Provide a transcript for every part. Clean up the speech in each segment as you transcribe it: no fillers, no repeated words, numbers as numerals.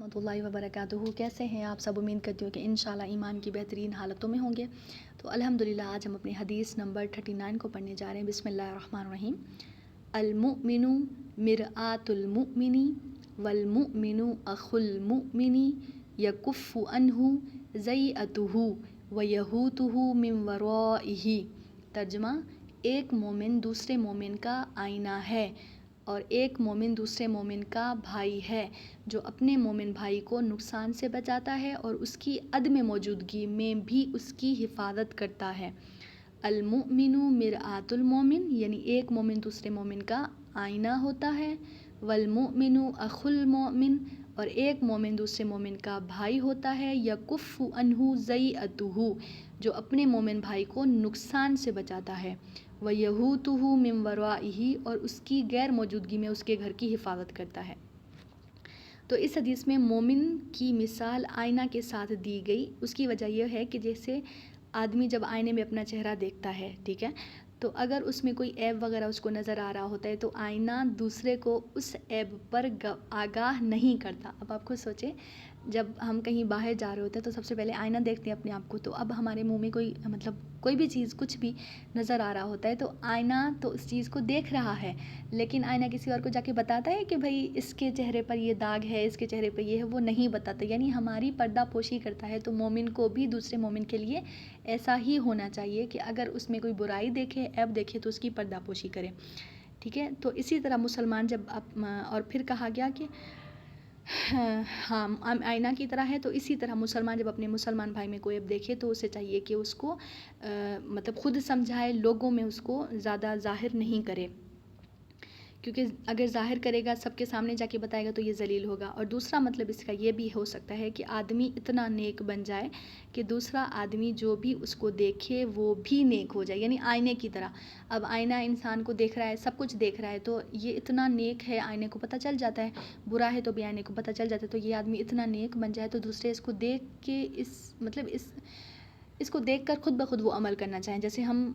रहमतुल्लाहि व बरकातुहू। कैसे हैं आप सब? उम्मीद करती हूँ कि इंशाल्लाह ईमान की बेहतरीन हालतों में होंगे। तो अल्हम्दुलिल्लाह आज हम अपनी हदीस नंबर 39 को पढ़ने जा रहे हैं। बिस्मिल्लाहिर्रहमानिर्रहीम। अल मुमिनु मिरआतुल मुमिनी वल मुमिनु अखुल मुमिनी यकुफ़्फु अन्हु ज़ईअतुहु व यहूतुहु मिन वराइही। तर्जुमा, एक मोमिन दूसरे मोमिन का आईना है और एक मोमिन दूसरे मोमिन का भाई है जो अपने मोमिन भाई को नुकसान से बचाता है और उसकी अदम मौजूदगी में भी उसकी हिफाजत करता है। अल मुमिनु मिरआतुल मोमिन, यानी एक मोमिन दूसरे मोमिन का आईना होता है। वल मुमिनु अखुल मोमिन, और एक मोमिन दूसरे मोमिन का भाई होता है। यकुफ़्फु अन्हु ज़ईअतुहु, जो अपने मोमिन भाई को नुकसान से बचाता है। व यहूतुहु मिन वराइही, और उसकी गैर मौजूदगी में उसके घर की हिफाजत करता है। तो इस हदीस में मोमिन की मिसाल आईना के साथ दी गई। उसकी वजह यह है कि जैसे आदमी जब आईने में अपना चेहरा देखता है, ठीक है, तो अगर उसमें कोई ऐब वगैरह उसको नज़र आ रहा होता है तो आईना दूसरे को उस ऐब पर आगाह नहीं करता। अब आप खुद सोचें, जब हम कहीं बाहर जा रहे होते हैं तो सबसे पहले आईना देखते हैं अपने आप को। तो अब हमारे मुंह में कोई कोई भी चीज़ कुछ भी नज़र आ रहा होता है तो आईना तो उस चीज़ को देख रहा है, लेकिन आईना किसी और को जाके बताता है कि भाई इसके चेहरे पर ये दाग है, इसके चेहरे पर ये है, वो नहीं बताता। यानी हमारी पर्दा पोशी करता है। तो मोमिन को भी दूसरे मोमिन के लिए ऐसा ही होना चाहिए कि अगर उसमें कोई बुराई देखे, ऐब देखे, तो उसकी पर्दा पोशी करे। ठीक है, तो इसी तरह मुसलमान जब और फिर कहा गया कि हाँ आईना की तरह है, तो इसी तरह मुसलमान जब अपने मुसलमान भाई में कोई ऐब देखे तो उसे चाहिए कि उसको खुद समझाए, लोगों में उसको ज़्यादा ज़ाहिर नहीं करे, क्योंकि अगर ज़ाहिर करेगा, सबके सामने जाके बताएगा तो ये ज़लील होगा। और दूसरा मतलब इसका ये भी हो सकता है कि आदमी इतना नेक बन जाए कि दूसरा आदमी जो भी उसको देखे वो भी नेक हो जाए, यानी आईने की तरह। अब आईना इंसान को देख रहा है, सब कुछ देख रहा है, तो ये इतना नेक है, आईने को पता चल जाता है। बुरा है तो भी आईने को पता चल जाता है। तो ये आदमी इतना नेक बन जाए तो दूसरे इसको देख के इसको देख कर खुद ब खुद वो अमल करना चाहें। जैसे हम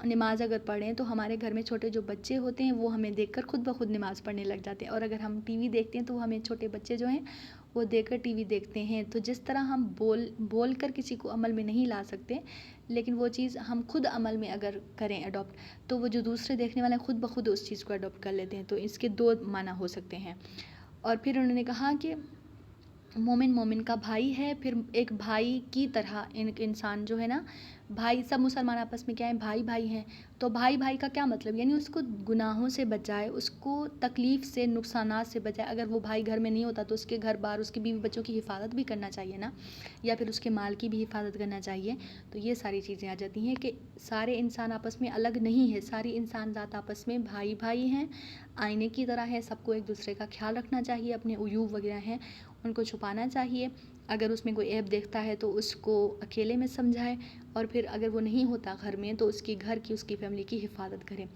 नमाज़ अगर पढ़ें तो हमारे घर में छोटे जो बच्चे होते हैं वो हमें देखकर खुद ब खुद नमाज़ पढ़ने लग जाते हैं। और अगर हम टीवी देखते हैं तो हमें छोटे बच्चे जो हैं वो देखकर टीवी देखते हैं। तो जिस तरह हम बोल कर किसी को अमल में नहीं ला सकते, लेकिन वो चीज़ हम खुद अमल में अगर करें अडॉप्ट, तो वो जो दूसरे देखने वाले हैं खुद ब खुद उस चीज़ को अडॉप्ट कर लेते हैं। तो इसके दो माना हो सकते हैं। और फिर उन्होंने कहा कि मोमिन का भाई है, फिर एक भाई की तरह इंसान जो है ना, भाई, सब मुसलमान आपस में क्या है, भाई भाई हैं। तो भाई भाई का क्या मतलब, यानी उसको गुनाहों से बचाए, उसको तकलीफ़ से, नुकसानात से बचाए। अगर वो भाई घर में नहीं होता तो उसके घर बार उसके बीवी बच्चों की हिफाजत भी करना चाहिए ना, या फिर उसके माल की भी हिफाजत करना चाहिए। तो ये सारी चीज़ें आ जाती हैं कि सारे इंसान आपस में अलग नहीं है, सारी इंसान ज़ात आपस में भाई भाई हैं, आईने की तरह है। सबको एक दूसरे का ख्याल रखना चाहिए, अपने उयूब वगैरह हैं उनको छुपाना चाहिए। अगर उसमें कोई ऐब देखता है तो उसको अकेले में समझाए, और फिर अगर वो नहीं होता घर में तो उसकी घर की, उसकी फैमिली की हिफाजत करें।